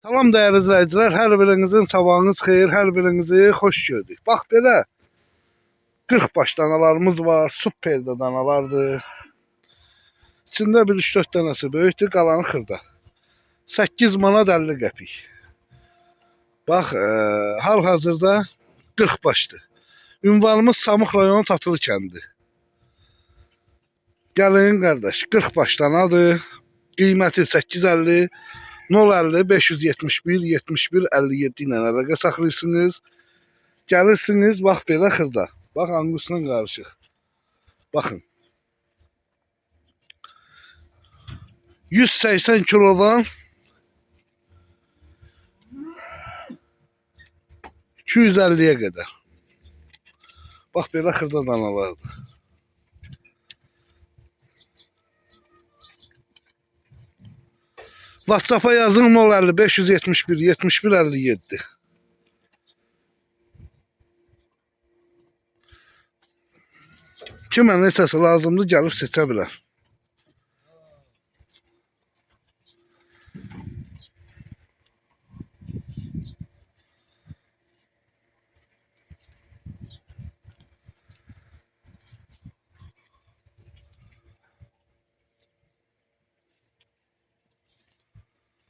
Salam dəyərli izləyicilər, hər birinizin sabahınız xeyir, hər birinizi xoş gördük. Bax belə 40 baş danalarımız var, super də danalardır. İçində bir 3-4 dənəsi böyükdür, qalanı xırda. 8 manat 50 qəpik. Bax, hal-hazırda 40 başdır. Ünvanımız Samux rayonu Tatlı kəndi. Gəlin qardaş, 40 baş danadır. Qiyməti 850, 050 571 71 57 ilə əlaqə saxlayırsınız. Gəlirsiniz, bax belə xırda. Bax, angusla qarışıq. Baxın. 180 kilodan 250-yə qədər. Bax belə xırda danalardır. WhatsApp-a yazın 050 571 71 57. Kimə neçəsi lazımdır, gəlib seçə bilər.